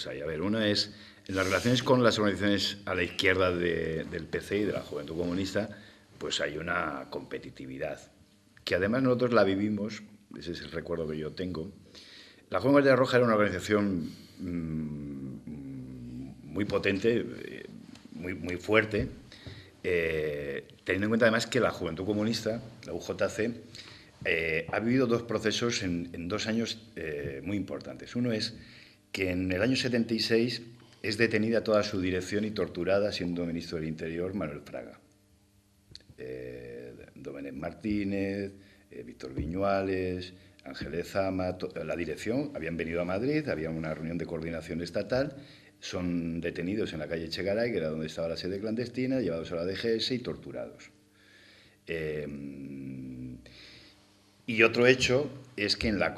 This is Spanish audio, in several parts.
tipos hay. A ver, uno es, en las relaciones con las organizaciones a la izquierda del PC y de la Juventud Comunista, pues hay una competitividad, que además nosotros la vivimos, ese es el recuerdo que yo tengo. La Joven Guardia Roja era una organización muy potente, muy fuerte, teniendo en cuenta además que la Juventud Comunista, la UJC, ha vivido dos procesos en 2 años muy importantes. Uno es que en el año 76 es detenida toda su dirección y torturada, siendo ministro del Interior, Manuel Fraga. Domenech Martínez, Víctor Viñuales, Ángeles Zama, la dirección, habían venido a Madrid, había una reunión de coordinación estatal, son detenidos en la calle Echegaray, que era donde estaba la sede clandestina, llevados a la DGS y torturados. Y otro hecho es que en la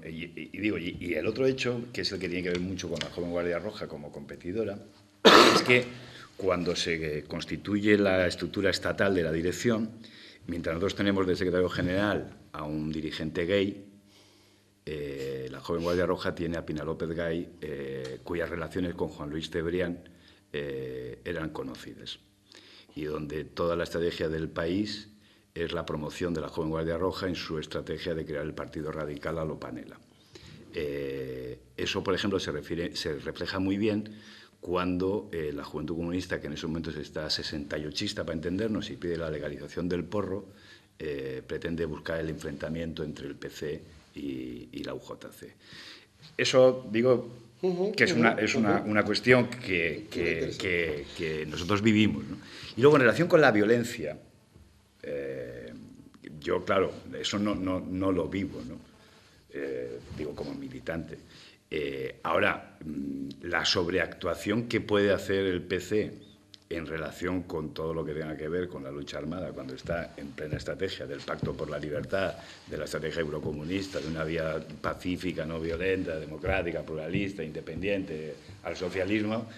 y el otro hecho, que es el que tiene que ver mucho con la Joven Guardia Roja como competidora, es que cuando se constituye la estructura estatal de la dirección, mientras nosotros tenemos de secretario general a un dirigente gay, la Joven Guardia Roja tiene a Pina López Gay, cuyas relaciones con Juan Luis Cebrián eran conocidas, y donde toda la estrategia del país es la promoción de la Joven Guardia Roja en su estrategia de crear el Partido Radical a lo Panela. Eso, por ejemplo, se refleja muy bien cuando la Juventud Comunista, que en esos momentos está 68ista para entendernos y pide la legalización del porro, pretende buscar el enfrentamiento entre el PC y la UJC. Eso, digo, que es una cuestión que nosotros vivimos, ¿no? Y luego, en relación con la violencia, yo, claro, eso no lo vivo, ¿no? Digo, como militante. Ahora, la sobreactuación que puede hacer el PC en relación con todo lo que tenga que ver con la lucha armada, cuando está en plena estrategia del Pacto por la Libertad, de la estrategia eurocomunista, de una vía pacífica, no violenta, democrática, pluralista, independiente, al socialismo,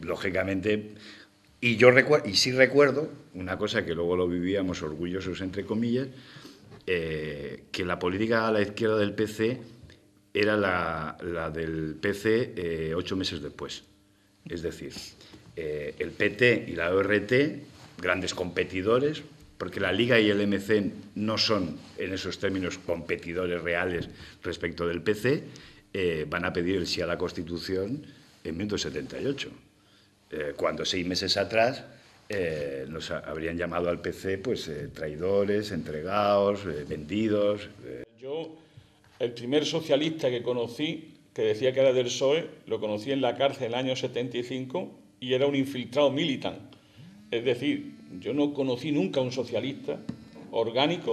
lógicamente. Y sí recuerdo una cosa que luego lo vivíamos orgullosos, entre comillas, que la política a la izquierda del PC era la del PC 8 meses después. Es decir, el PT y la ORT, grandes competidores, porque la Liga y el MC no son, en esos términos, competidores reales respecto del PC, van a pedir el sí a la Constitución en 1978. Cuando 6 meses atrás nos habrían llamado al PC pues traidores, entregados, vendidos. Yo, el primer socialista que conocí, que decía que era del PSOE, lo conocí en la cárcel en el año 75 y era un infiltrado militant. Es decir, yo no conocí nunca un socialista orgánico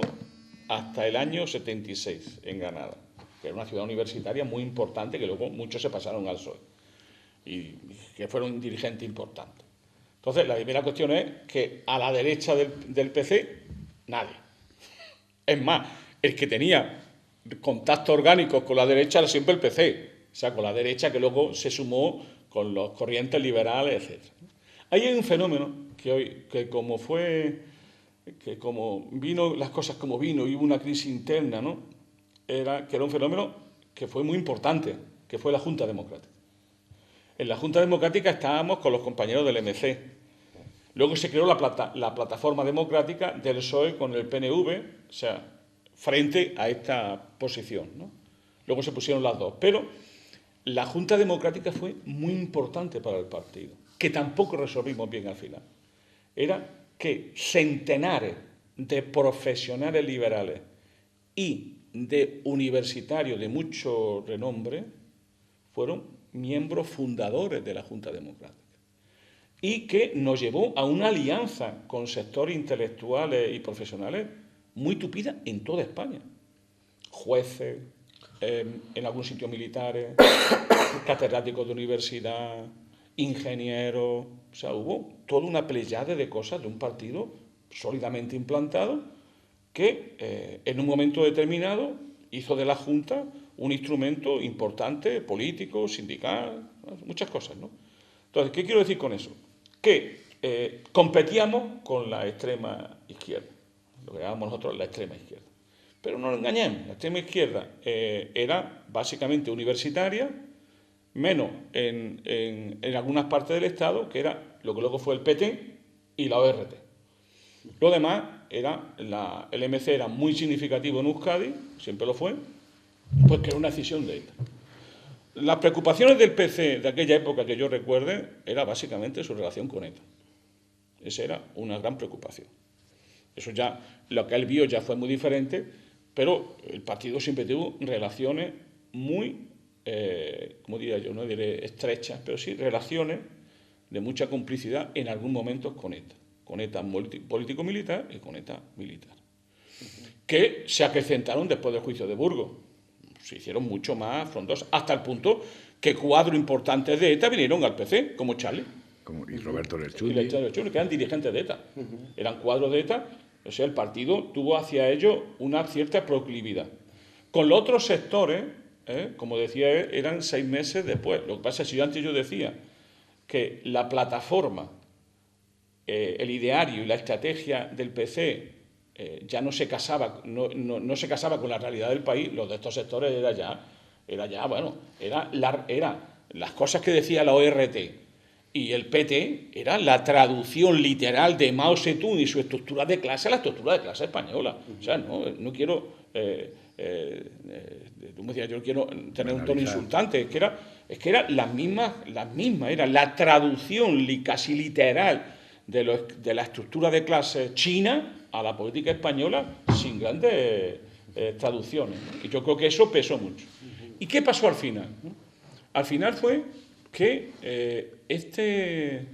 hasta el año 76 en Granada, que era una ciudad universitaria muy importante, que luego muchos se pasaron al PSOE y que fueron dirigentes importantes. Entonces, la primera cuestión es que a la derecha del PC, nadie. Es más, el que tenía contactos orgánicos con la derecha era siempre el PC, o sea, con la derecha que luego se sumó con los corrientes liberales, etc. Ahí hay un fenómeno que como vino las cosas como vino y hubo una crisis interna, ¿no? Que era un fenómeno que fue muy importante, que fue la Junta Democrática. En la Junta Democrática estábamos con los compañeros del MC. Luego se creó la plataforma democrática del PSOE con el PNV, o sea, frente a esta posición, ¿no? Luego se pusieron las dos. Pero la Junta Democrática fue muy importante para el partido, que tampoco resolvimos bien al final. Era que centenares de profesionales liberales y de universitarios de mucho renombre fueron miembros fundadores de la Junta Democrática y que nos llevó a una alianza con sectores intelectuales y profesionales muy tupida en toda España. Jueces, en algún sitio militares, catedráticos de universidad, ingenieros, o sea, hubo toda una pleyade de cosas de un partido sólidamente implantado que en un momento determinado hizo de la Junta un instrumento importante, político, sindical, muchas cosas, ¿no? Entonces, ¿qué quiero decir con eso? Que competíamos con la extrema izquierda, lo que llamamos nosotros la extrema izquierda. Pero no nos engañemos, la extrema izquierda era básicamente universitaria, menos en algunas partes del Estado, que era lo que luego fue el PT y la ORT. Lo demás era, el MC era muy significativo en Euskadi, siempre lo fue, pues que era una decisión de ETA. Las preocupaciones del PC de aquella época que yo recuerde era básicamente su relación con ETA. Esa era una gran preocupación. Eso ya, lo que él vio ya fue muy diferente, pero el partido siempre tuvo relaciones muy, como diría yo, no diré estrechas, pero sí relaciones de mucha complicidad en algún momento con ETA político-militar y con ETA militar, que se acrecentaron después del juicio de Burgos. Se hicieron mucho más frondosas, hasta el punto que cuadros importantes de ETA vinieron al PC, como Charlie. Y Roberto Y Lerchuli. que eran dirigentes de ETA. Eran cuadros de ETA, o sea, el partido tuvo hacia ellos una cierta proclividad. Con los otros sectores, como decía él, eran 6 meses después. Lo que pasa es que antes yo decía que la plataforma, el ideario y la estrategia del PC ya no se casaba, no se casaba con la realidad del país, los de estos sectores era las cosas que decía la ORT y el PT era la traducción literal de Mao Zedong y su estructura de clase a la estructura de clase española. O sea, no quiero, tú me decías, yo no quiero tener un tono insultante, es que era las mismas, era la traducción casi literal de la estructura de clase china a la política española sin grandes traducciones, ¿no? Y yo creo que eso pesó mucho. ¿Y qué pasó al final? Al final fue que este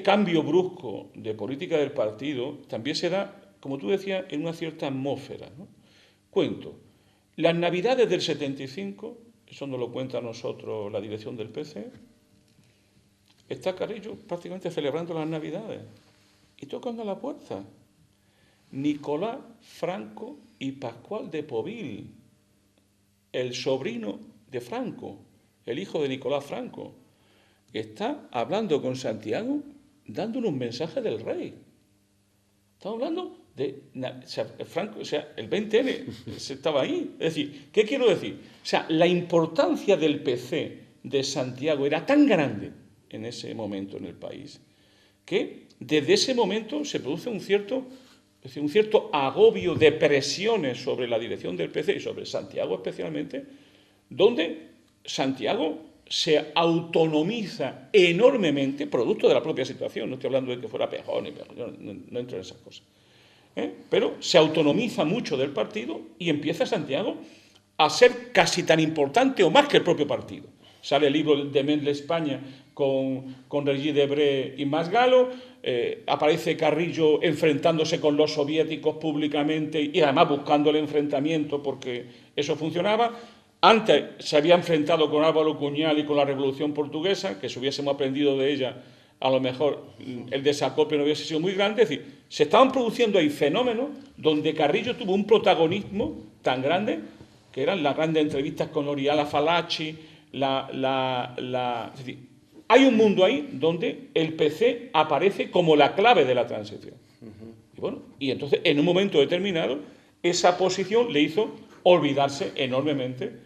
cambio brusco de política del partido también se da, como tú decías, en una cierta atmósfera, ¿no? Cuento, las Navidades del 75, eso nos lo cuenta a nosotros la dirección del PC, está Carrillo prácticamente celebrando las Navidades y tocando a la puerta. Nicolás Franco y Pascual de Povil, el sobrino de Franco, el hijo de Nicolás Franco, está hablando con Santiago, dándole un mensaje del rey. Estamos hablando de Franco, o sea, el 20N se estaba ahí. Es decir, ¿qué quiero decir? O sea, la importancia del PC de Santiago era tan grande en ese momento en el país que desde ese momento se produce un cierto agobio de presiones sobre la dirección del PC y sobre Santiago especialmente, donde Santiago se autonomiza enormemente, producto de la propia situación. No estoy hablando de que fuera Pejón, no entro en esas cosas. Pero se autonomiza mucho del partido y empieza Santiago a ser casi tan importante o más que el propio partido. Sale el libro de Mendel España con Regis Debray y Masgalo, aparece Carrillo enfrentándose con los soviéticos públicamente y además buscando el enfrentamiento porque eso funcionaba. Antes se había enfrentado con Álvaro Cuñal y con la Revolución Portuguesa, que si hubiésemos aprendido de ella, a lo mejor el desacopio no hubiese sido muy grande. Es decir, se estaban produciendo ahí fenómenos donde Carrillo tuvo un protagonismo tan grande, que eran las grandes entrevistas con Oriala Fallaci, es decir, hay un mundo ahí donde el PC aparece como la clave de la transición. Y bueno, y entonces, en un momento determinado, esa posición le hizo olvidarse enormemente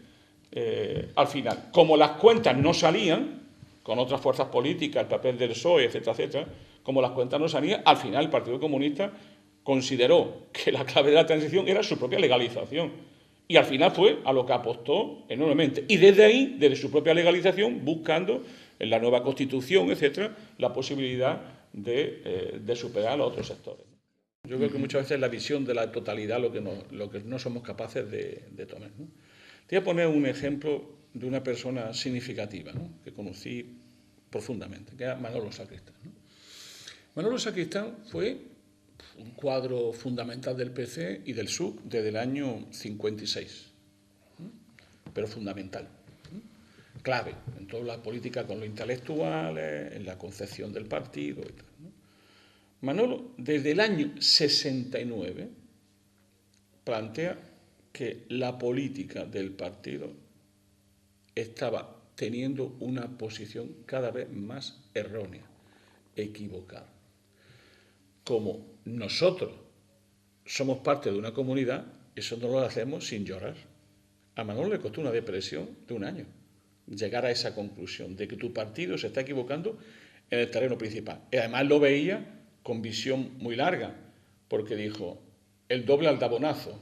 al final. Como las cuentas no salían, con otras fuerzas políticas, el papel del PSOE, etcétera, etcétera, como las cuentas no salían, al final el Partido Comunista consideró que la clave de la transición era su propia legalización. Y al final fue a lo que apostó enormemente. Y desde ahí, desde su propia legalización, buscando en la nueva Constitución, etcétera, la posibilidad de superar a los otros sectores. Yo creo que muchas veces la visión de la totalidad lo que no somos capaces de tomar, ¿no? Te voy a poner un ejemplo de una persona significativa, ¿no?, que conocí profundamente, que era Manolo Sacristán, ¿no? Manolo Sacristán fue un cuadro fundamental del PC y del SUC desde el año 56, ¿no?, pero fundamental, ¿no?, clave en toda la política con los intelectuales, en la concepción del partido y tal, ¿no? Manolo, desde el año 69, plantea que la política del partido estaba teniendo una posición cada vez más errónea, equivocada. Como nosotros somos parte de una comunidad, eso no lo hacemos sin llorar. A Manolo le costó una depresión de 1 año. llegar a esa conclusión de que tu partido se está equivocando en el terreno principal. Y además lo veía con visión muy larga, porque dijo, el doble aldabonazo,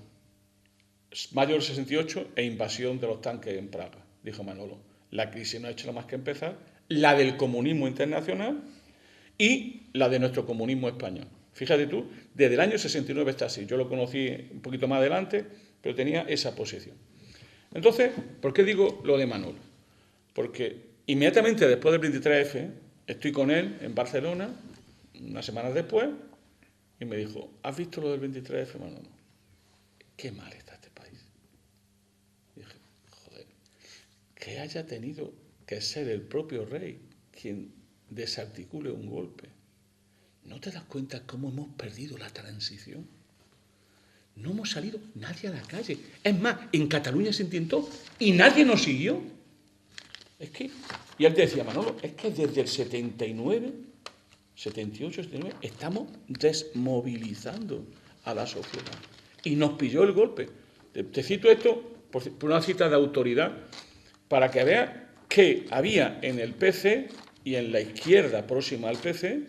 mayo del 68 e invasión de los tanques en Praga, dijo Manolo. La crisis no ha hecho nada más que empezar, la del comunismo internacional y la de nuestro comunismo español. Fíjate tú, desde el año 69 está así. Yo lo conocí un poquito más adelante, pero tenía esa posición. Entonces, ¿por qué digo lo de Manolo? Porque inmediatamente después del 23F, estoy con él en Barcelona, unas semanas después, y me dijo, ¿has visto lo del 23F, Manolo? Qué mal está este país. Y dije, joder, que haya tenido que ser el propio rey quien desarticule un golpe. ¿No te das cuenta cómo hemos perdido la transición? No hemos salido nadie a la calle. Es más, en Cataluña se intentó y nadie nos siguió. Es que, y él decía, Manolo, es que desde el 79, 78, 79, estamos desmovilizando a la sociedad. Y nos pilló el golpe. Te cito esto por una cita de autoridad para que veas que había en el PC y en la izquierda próxima al PC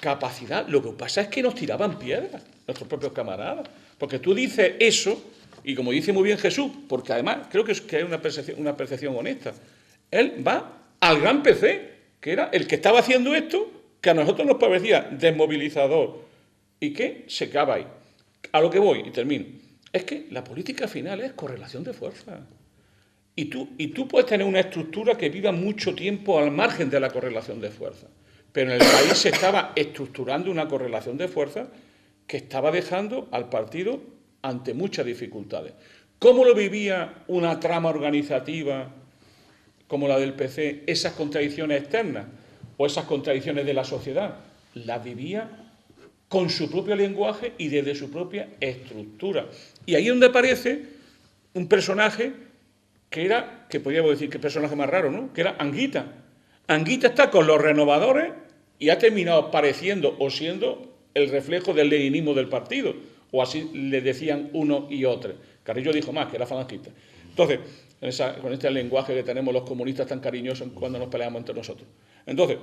capacidad. Lo que pasa es que nos tiraban piedras, nuestros propios camaradas. Porque tú dices eso, y como dice muy bien Jesús, porque además creo que es una percepción honesta, él va al gran PC, que era el que estaba haciendo esto, que a nosotros nos parecía desmovilizador, y que se acaba ahí. A lo que voy, y termino, es que la política final es correlación de fuerzas. Y tú puedes tener una estructura que viva mucho tiempo al margen de la correlación de fuerzas. Pero en el país se estaba estructurando una correlación de fuerzas que estaba dejando al partido ante muchas dificultades. ¿Cómo lo vivía una trama organizativa como la del PC, esas contradicciones externas o esas contradicciones de la sociedad? Las vivía con su propio lenguaje y desde su propia estructura. Y ahí es donde aparece un personaje que podríamos decir que personaje más raro, ¿no? Que era Anguita. Anguita está con los renovadores y ha terminado pareciendo o siendo el reflejo del leninismo del partido, o así le decían uno y otro. Carrillo dijo más, que era falangista. Entonces, con este lenguaje que tenemos los comunistas tan cariñosos cuando nos peleamos entre nosotros. Entonces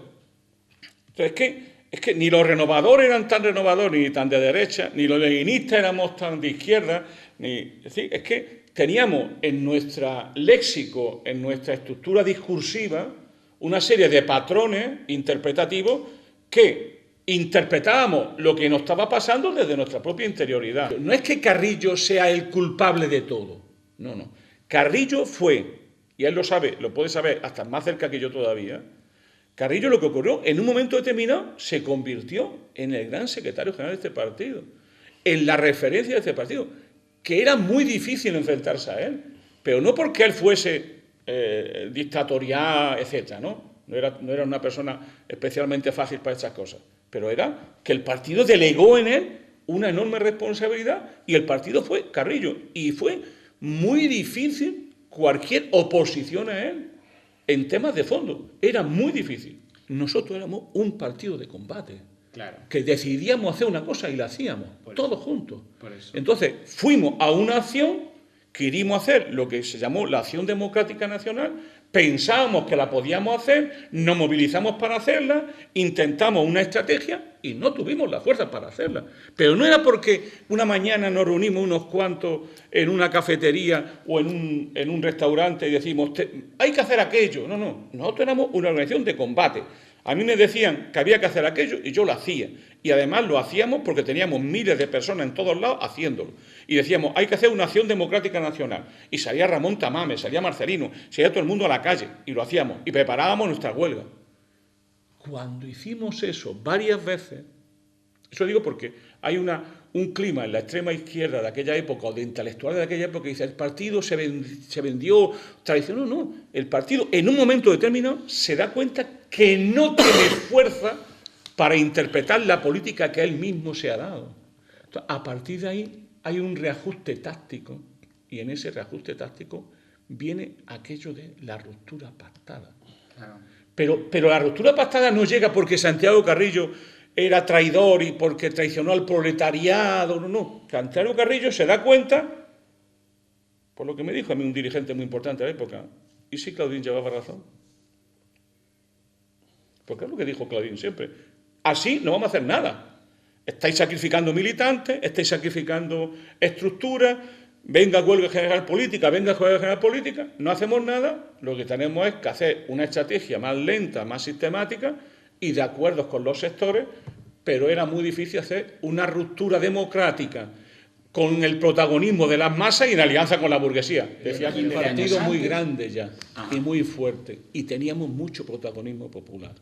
es que ni los renovadores eran tan renovadores ni tan de derecha, ni los leninistas éramos tan de izquierda, es decir, es que teníamos en nuestro léxico, en nuestra estructura discursiva, una serie de patrones interpretativos que interpretábamos lo que nos estaba pasando desde nuestra propia interioridad. No es que Carrillo sea el culpable de todo, no. Carrillo fue, y él lo sabe, lo puede saber hasta más cerca que yo todavía, Carrillo lo que ocurrió, en un momento determinado, se convirtió en el gran secretario general de este partido, en la referencia de este partido, que era muy difícil enfrentarse a él, pero no porque él fuese dictatorial, etcétera, ¿no? No era una persona especialmente fácil para estas cosas, pero era que el partido delegó en él una enorme responsabilidad y el partido fue Carrillo, y fue muy difícil cualquier oposición a él en temas de fondo, era muy difícil. Nosotros éramos un partido de combate, claro, que decidíamos hacer una cosa y la hacíamos, todos juntos. Por eso. Entonces, fuimos a una acción, queríamos hacer lo que se llamó la Acción Democrática Nacional, pensábamos que la podíamos hacer, nos movilizamos para hacerla, intentamos una estrategia y no tuvimos la fuerza para hacerla. Pero no era porque una mañana nos reunimos unos cuantos en una cafetería o en un restaurante y decimos, hay que hacer aquello. No, nosotros éramos una organización de combate. A mí me decían que había que hacer aquello y yo lo hacía. Y además lo hacíamos porque teníamos miles de personas en todos lados haciéndolo. Y decíamos, hay que hacer una acción democrática nacional. Y salía Ramón Tamames, salía Marcelino, salía todo el mundo a la calle. Y lo hacíamos. Y preparábamos nuestra huelga. Cuando hicimos eso varias veces, eso digo porque hay un clima en la extrema izquierda de aquella época, o de intelectuales de aquella época, que dice, el partido se vendió, traicionó. No, el partido en un momento determinado se da cuenta que no tiene fuerza para interpretar la política que él mismo se ha dado. Entonces, a partir de ahí hay un reajuste táctico, y en ese reajuste táctico viene aquello de la ruptura pactada. Claro. Pero la ruptura pactada no llega porque Santiago Carrillo era traidor y porque traicionó al proletariado, no. Santiago Carrillo se da cuenta, por lo que me dijo a mí un dirigente muy importante de la época, ¿Y si Claudín llevaba razón? Porque es lo que dijo Claudín siempre. Así no vamos a hacer nada. Estáis sacrificando militantes, estáis sacrificando estructuras, venga huelga general política, venga huelga general política, no hacemos nada, lo que tenemos es que hacer una estrategia más lenta, más sistemática y de acuerdos con los sectores, pero era muy difícil hacer una ruptura democrática con el protagonismo de las masas y en alianza con la burguesía. Decía que un partido muy grande ya y muy fuerte y teníamos mucho protagonismo popular.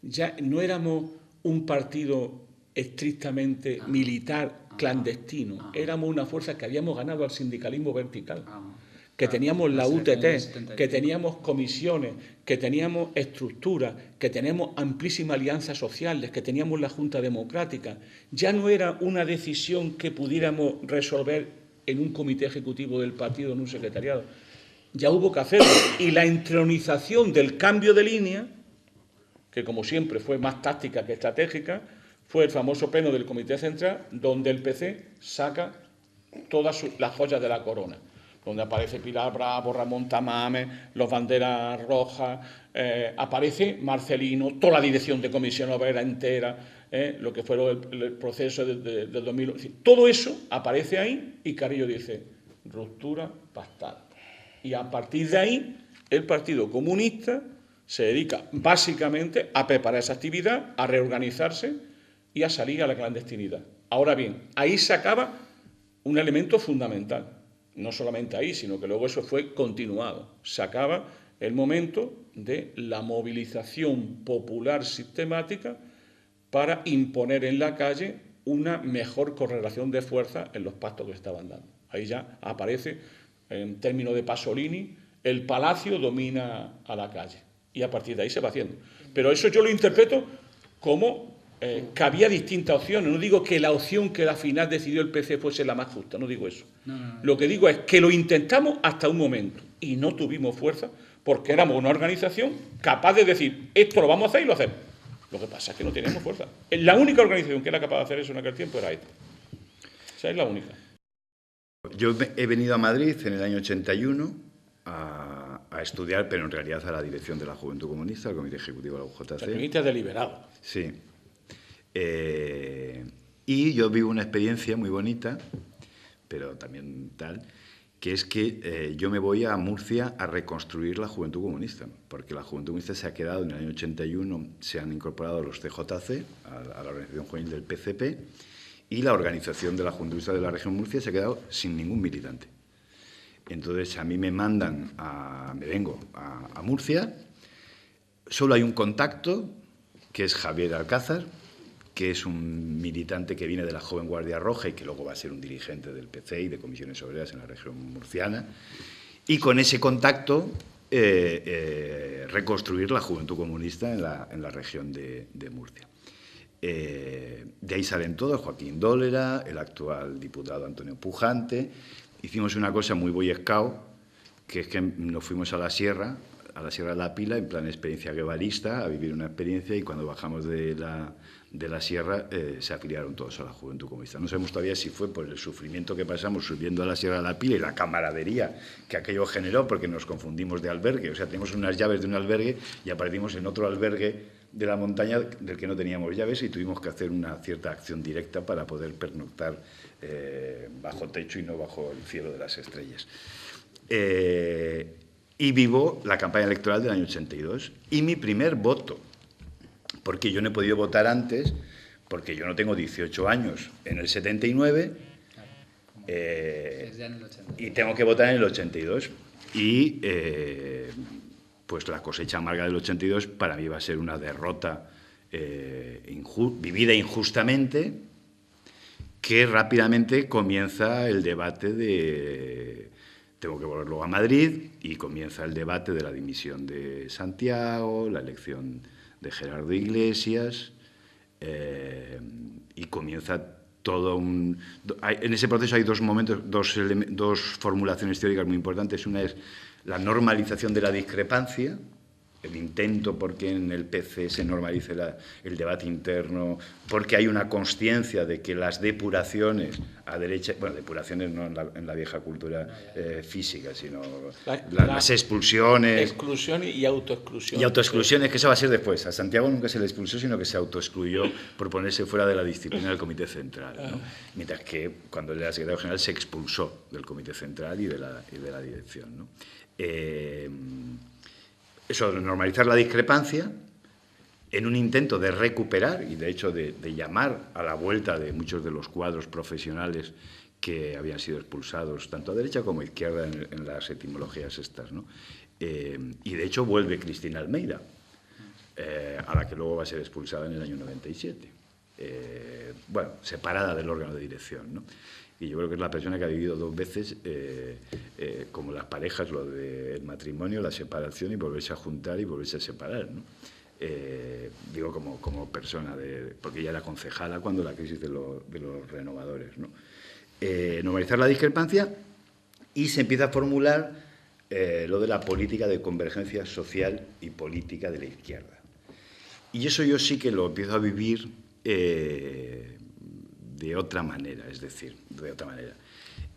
Ya no éramos un partido estrictamente militar, clandestino. Éramos una fuerza que habíamos ganado al sindicalismo vertical, que teníamos la UTT, que teníamos comisiones, que teníamos estructuras, que teníamos amplísimas alianzas sociales, que teníamos la Junta Democrática. Ya no era una decisión que pudiéramos resolver en un comité ejecutivo del partido, en un secretariado. Ya hubo que hacerlo. Y la entronización del cambio de línea, que como siempre fue más táctica que estratégica, fue el famoso pleno del Comité Central, donde el PC saca todas las joyas de la corona, donde aparece Pilar Bravo, Ramón Tamames, los banderas rojas, aparece Marcelino, toda la dirección de Comisión Obrera entera, lo que fue el proceso del 2000. Todo eso aparece ahí y Carrillo dice, ruptura pactada. Y a partir de ahí, el Partido Comunista se dedica básicamente a preparar esa actividad, a reorganizarse y a salir a la clandestinidad. Ahora bien, ahí se acaba un elemento fundamental. No solamente ahí, sino que luego eso fue continuado. Se acaba el momento de la movilización popular sistemática para imponer en la calle una mejor correlación de fuerzas en los pactos que estaban dando. Ahí ya aparece, en términos de Pasolini, el palacio domina a la calle. Y a partir de ahí se va haciendo. Pero eso yo lo interpreto como que había distintas opciones. No digo que la opción que al final decidió el PC fuese la más justa, no digo eso. No. Lo que digo es que lo intentamos hasta un momento y no tuvimos fuerza porque éramos una organización capaz de decir esto lo vamos a hacer y lo hacemos. Lo que pasa es que no teníamos fuerza. La única organización que era capaz de hacer eso en aquel tiempo era esta. O sea, es la única. Yo he venido a Madrid en el año 81 a estudiar, pero en realidad a la dirección de la Juventud Comunista, al Comité Ejecutivo de la UJC. El comité deliberado. Sí. Y yo vivo una experiencia muy bonita, pero también tal, que es que yo me voy a Murcia a reconstruir la Juventud Comunista, porque la Juventud Comunista se ha quedado, en el año 81 se han incorporado los CJC, a la organización juvenil del PCP, y la organización de la Juventud Comunista de la región Murcia se ha quedado sin ningún militante. Entonces a mí me vengo a Murcia, solo hay un contacto, que es Javier Alcázar, que es un militante que viene de la Joven Guardia Roja y que luego va a ser un dirigente del PC y de comisiones obreras en la región murciana, y con ese contacto reconstruir la Juventud Comunista en la región de Murcia. De ahí salen todos, Joaquín Dólera, el actual diputado Antonio Pujante. Hicimos una cosa muy Boy Scout, que es que nos fuimos a la Sierra de la Pila, en plan experiencia guevarista, a vivir una experiencia, y cuando bajamos de la Sierra se afiliaron todos a la Juventud Comunista. No sabemos todavía si fue por el sufrimiento que pasamos subiendo a la Sierra de la Pila y la camaradería que aquello generó, porque nos confundimos de albergue. O sea, teníamos unas llaves de un albergue y aparecimos en otro albergue de la montaña del que no teníamos llaves y tuvimos que hacer una cierta acción directa para poder pernoctar bajo techo y no bajo el cielo de las estrellas. Y vivo la campaña electoral del año 82 y mi primer voto, porque yo no he podido votar antes, porque yo no tengo 18 años en el 79 y tengo que votar en el 82. Y pues la cosecha amarga del 82 para mí va a ser una derrota vivida injustamente, que rápidamente comienza el debate de tengo que volver luego a Madrid, y comienza el debate de la dimisión de Santiago, la elección de Gerardo Iglesias, y comienza todo un... En ese proceso hay dos momentos, dos formulaciones teóricas muy importantes. Una es la normalización de la discrepancia el intento porque en el PC se normalice el debate interno, porque hay una consciencia de que las depuraciones a derecha, bueno, depuraciones no en la vieja cultura física, sino las expulsiones. Exclusión y autoexclusión. Y autoexclusiones, que eso va a ser después. A Santiago nunca se le expulsó, sino que se autoexcluyó por ponerse fuera de la disciplina del Comité Central, ¿no? Mientras que cuando él era secretario general se expulsó del Comité Central y de la dirección, ¿no? Eso de normalizar la discrepancia en un intento de recuperar y, de hecho, de llamar a la vuelta de muchos de los cuadros profesionales que habían sido expulsados, tanto a derecha como a izquierda, en las etimologías estas, ¿no? Y, de hecho, vuelve Cristina Almeida, a la que luego va a ser expulsada en el año 97. Bueno, separada del órgano de dirección, ¿no? Y yo creo que es la persona que ha vivido dos veces, como las parejas, lo del matrimonio, la separación y volverse a juntar y volverse a separar, ¿no? Digo como persona, porque ella era concejala cuando la crisis de los renovadores, ¿no? Normalizar la discrepancia, y se empieza a formular lo de la política de convergencia social y política de la izquierda. Y eso yo sí que lo empiezo a vivir de otra manera, es decir, de otra manera.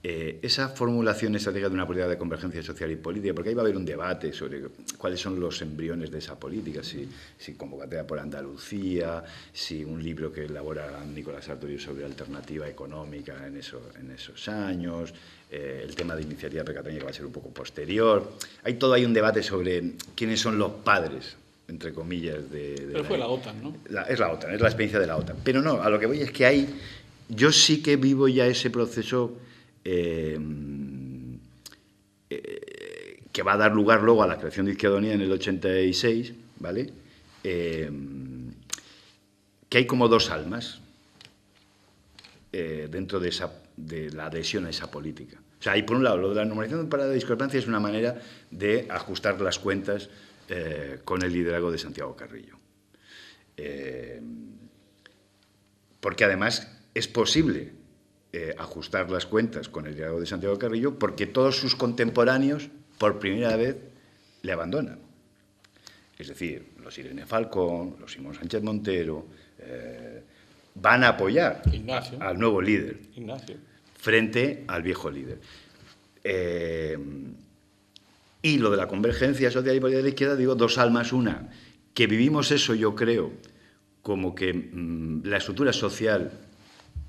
Esa formulación estratégica de una política de convergencia social y política, porque ahí va a haber un debate sobre cuáles son los embriones de esa política, si convocatoria por Andalucía, si un libro que elabora Nicolás Sartori sobre alternativa económica en esos años, el tema de iniciativa per Catalunya, que va a ser un poco posterior. Hay un debate sobre quiénes son los padres, entre comillas, Pero fue la OTAN, ¿no? Es la OTAN, es la experiencia de la OTAN. Pero no, a lo que voy es que yo sí que vivo ya ese proceso que va a dar lugar luego a la creación de Izquierda Unida en el 86, ¿vale? Que hay como dos almas dentro de la adhesión a esa política. O sea, hay por un lado, lo de la normalización para la discrepancia es una manera de ajustar las cuentas con el liderazgo de Santiago Carrillo. Porque además es posible ajustar las cuentas con el liderazgo de Santiago Carrillo porque todos sus contemporáneos, por primera vez, le abandonan. Es decir, los Irene Falcón, los Simón Sánchez Montero, van a apoyar al nuevo líder frente al viejo líder. Y lo de la convergencia social y política de la izquierda, digo, dos almas. Una, que vivimos eso, yo creo, como que la estructura social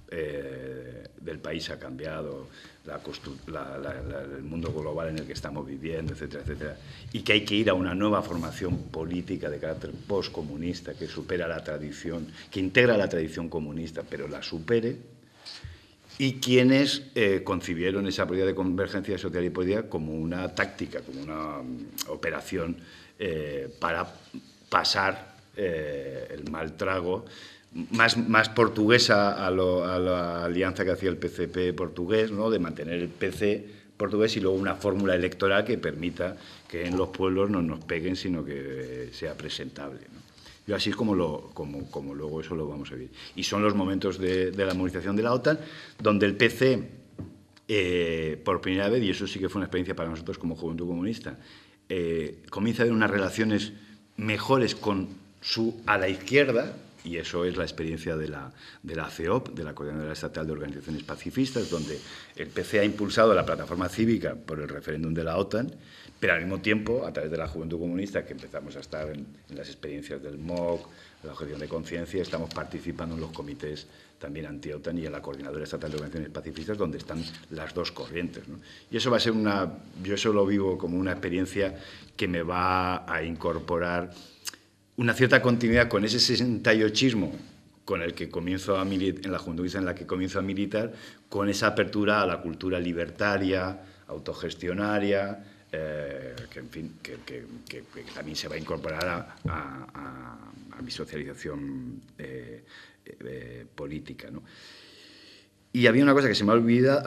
del país ha cambiado, el mundo global en el que estamos viviendo, etcétera, etcétera, y que hay que ir a una nueva formación política de carácter postcomunista que supera la tradición, que integra la tradición comunista, pero la supere, y quienes concibieron esa política de convergencia social y política como una táctica, como una operación para pasar el mal trago, más portuguesa a la alianza que hacía el PCP portugués, ¿no? De mantener el PC portugués y luego una fórmula electoral que permita que en los pueblos no nos peguen, sino que sea presentable, ¿no? Yo así es como luego eso lo vamos a vivir. Y son los momentos de la movilización de la OTAN, donde el PC, por primera vez, y eso sí que fue una experiencia para nosotros como Juventud Comunista, comienza a haber unas relaciones mejores a la izquierda, y eso es la experiencia de la CEOP, de la Coordinadora Estatal de Organizaciones Pacifistas, donde el PC ha impulsado la plataforma cívica por el referéndum de la OTAN, pero al mismo tiempo, a través de la Juventud Comunista, que empezamos a estar en las experiencias del MOC, la objeción de conciencia, estamos participando en los comités también anti-OTAN y en la Coordinadora Estatal de Organizaciones Pacifistas, donde están las dos corrientes, ¿no? Y eso va a ser yo eso lo vivo como una experiencia que me va a incorporar una cierta continuidad con ese 68ismo con el que comienzo a militar, en la Juventud en la que comienzo a militar, con esa apertura a la cultura libertaria, autogestionaria, que, en fin, que también se va a incorporar a mi socialización política, ¿no? Y había una cosa que se me ha olvidado,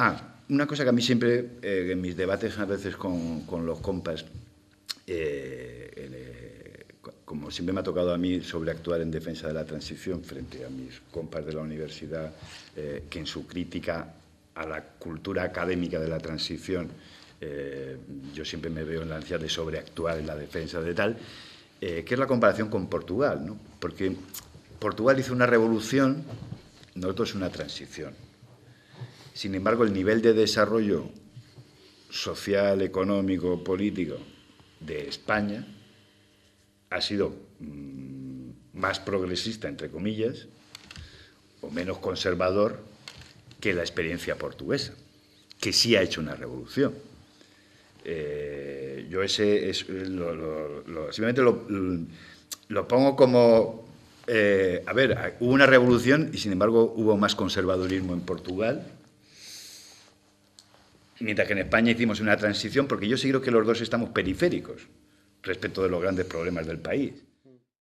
una cosa que a mí siempre, en mis debates a veces con los compas, como siempre me ha tocado a mí sobreactuar en defensa de la transición frente a mis compas de la universidad, que en su crítica a la cultura académica de la transición, yo siempre me veo en la necesidad de sobreactuar en la defensa de tal. que es la comparación con Portugal, ¿no? Porque Portugal hizo una revolución, nosotros una transición. Sin embargo, el nivel de desarrollo social, económico, político de España ha sido más progresista, entre comillas, o menos conservador que la experiencia portuguesa, que sí ha hecho una revolución. Yo simplemente lo pongo como... a ver, hubo una revolución y, sin embargo, hubo más conservadurismo en Portugal, mientras que en España hicimos una transición, porque yo sí creo que los dos estamos periféricos respecto de los grandes problemas del país.